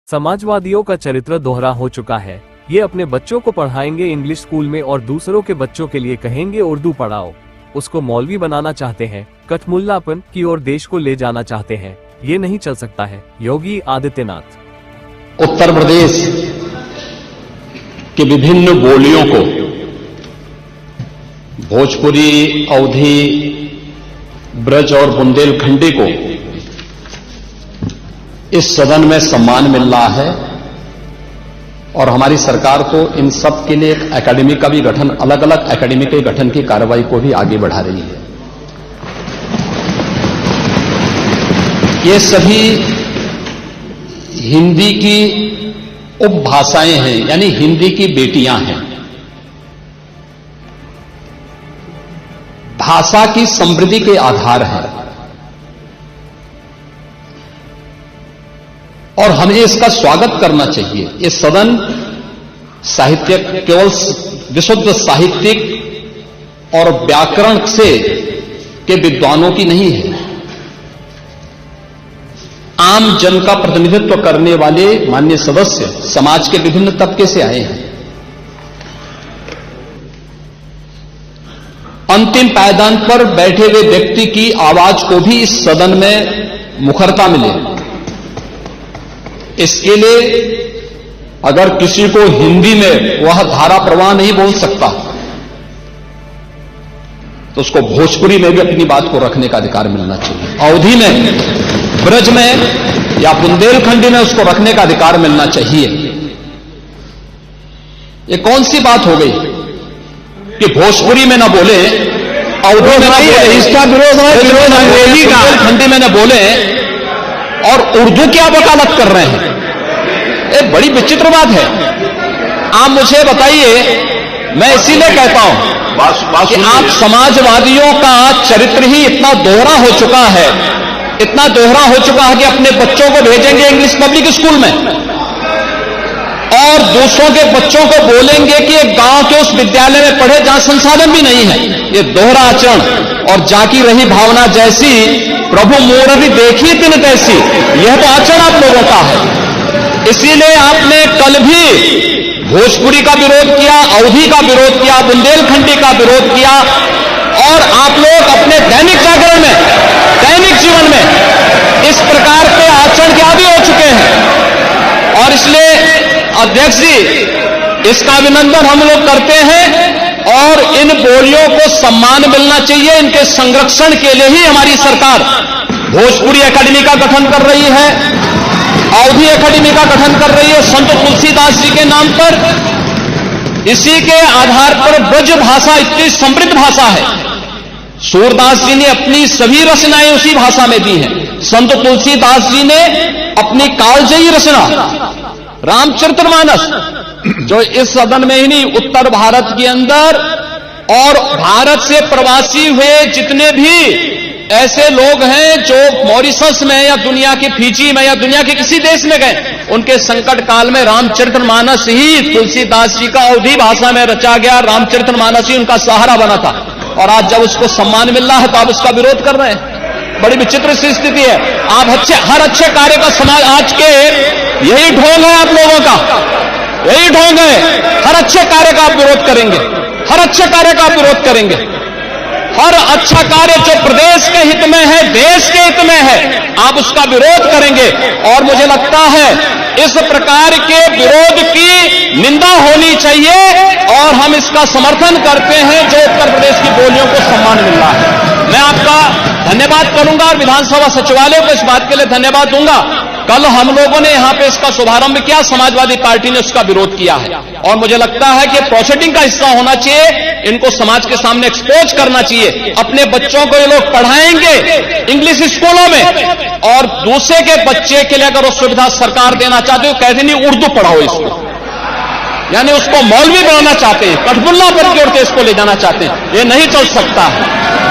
समाजवादियों का चरित्र दोहरा हो चुका है। ये अपने बच्चों को पढ़ाएंगे इंग्लिश स्कूल में और दूसरों के बच्चों के लिए कहेंगे उर्दू पढ़ाओ। उसको मौलवी बनाना चाहते हैं, कठमुल्लापन की ओर देश को ले जाना चाहते हैं। ये नहीं चल सकता है। योगी आदित्यनाथ। उत्तर प्रदेश की विभिन्न बोलियों को, भोजपुरी, अवधी, ब्रज और बुंदेलखंडी को इस सदन में सम्मान मिल रहा है और हमारी सरकार तो इन सब के लिए एक एकेडमी का भी गठन, अलग अलग एकेडमी के गठन की कार्रवाई को भी आगे बढ़ा रही है। ये सभी हिंदी की उपभाषाएं हैं, यानी हिंदी की बेटियां हैं। भाषा की समृद्धि के आधार हैं और हमें इसका स्वागत करना चाहिए। ये सदन साहित्य केवल विशुद्ध साहित्यिक और व्याकरण से के विद्वानों की नहीं है, आम जन का प्रतिनिधित्व करने वाले माननीय सदस्य समाज के विभिन्न तबके से आए हैं। अंतिम पायदान पर बैठे हुए व्यक्ति की आवाज को भी इस सदन में मुखरता मिले। इसके लिए अगर किसी को हिंदी में वह धारा प्रवाह नहीं बोल सकता तो उसको भोजपुरी में भी अपनी बात को रखने का अधिकार मिलना चाहिए। अवधी में, ब्रज में या बुंदेलखंडी में उसको रखने का अधिकार मिलना चाहिए। ये कौन सी बात हो गई कि भोजपुरी में न बोले, अवधी में न बोले, इसका विरोध है, बुंदेलखंडी में न बोले और उर्दू की आप वकालत कर रहे हैं। ये बड़ी विचित्र बात है। आप मुझे बताइए, मैं इसीलिए कहता हूं कि आप समाजवादियों का चरित्र ही इतना दोहरा हो चुका है, इतना दोहरा हो चुका है कि अपने बच्चों को भेजेंगे इंग्लिश पब्लिक स्कूल में और दूसरों के बच्चों को बोलेंगे कि एक गांव के उस विद्यालय में पढ़े जहां संसाधन भी नहीं है। ये दोहरा आचरण और जाकी रही भावना जैसी प्रभु मूर्ति देखी तिन तैसी, यह तो आचरण आप लोगों का है। इसीलिए आपने कल भी भोजपुरी का विरोध किया, अवधी का विरोध किया, बुंदेलखंडी का विरोध किया और आप लोग अपने दैनिक जागरण में, दैनिक जीवन में इस प्रकार के आचरण के आदी हो चुके हैं। और इसलिए अध्यक्ष जी, इसका अभिनंदन हम लोग करते हैं और इन बोलियों को सम्मान मिलना चाहिए। इनके संरक्षण के लिए ही हमारी सरकार भोजपुरी एकेडमी का गठन कर रही है, अवधी एकेडमी का गठन कर रही है संत तुलसीदास जी के नाम पर। इसी के आधार पर ब्रज भाषा इतनी समृद्ध भाषा है। सूरदास जी ने अपनी सभी रचनाएं उसी भाषा में दी हैं। संत तुलसीदास जी ने अपनी कालजयी रचना रामचरितमानस, जो इस सदन में ही नहीं, उत्तर भारत के अंदर और भारत से प्रवासी हुए जितने भी ऐसे लोग हैं जो मॉरिशस में या दुनिया के फिजी में या दुनिया के किसी देश में गए, उनके संकट काल में रामचरितमानस ही तुलसीदास जी का अवधी भाषा में रचा गया, रामचरितमानस ही उनका सहारा बना था। और आज जब उसको सम्मान मिल रहा है तो आप उसका विरोध कर रहे हैं। बड़ी विचित्र सी स्थिति है। आप हर अच्छे कार्य का समाज, आज के यही ढोंग है आप लोगों का, यही ढोंग है। हर अच्छे कार्य का आप विरोध करेंगे, हर अच्छे कार्य का आप विरोध करेंगे। हर अच्छा कार्य जो प्रदेश के हित में है, देश के हित में है, आप उसका विरोध करेंगे। और मुझे लगता है इस प्रकार के विरोध की निंदा होनी चाहिए और हम इसका समर्थन करते हैं जो उत्तर प्रदेश की बोलियों को सम्मान मिल रहा है। मैं आपका धन्यवाद करूंगा और विधानसभा सचिवालय को इस बात के लिए धन्यवाद दूंगा। कल हम लोगों ने यहां पे इसका शुभारंभ किया, समाजवादी पार्टी ने उसका विरोध किया है और मुझे लगता है कि प्रोसीडिंग का हिस्सा होना चाहिए। इनको समाज के सामने एक्सपोज करना चाहिए। अपने बच्चों को ये लोग पढ़ाएंगे इंग्लिश स्कूलों में और दूसरे के बच्चे के लिए अगर वो सुविधा सरकार देना चाहते हो, कहते नहीं उर्दू पढ़ाओ इसको, यानी उसको मौलवी बनाना चाहते हैं, कठमुल्लापन की ओर इसको ले जाना चाहते हैं। ये नहीं चल सकता है।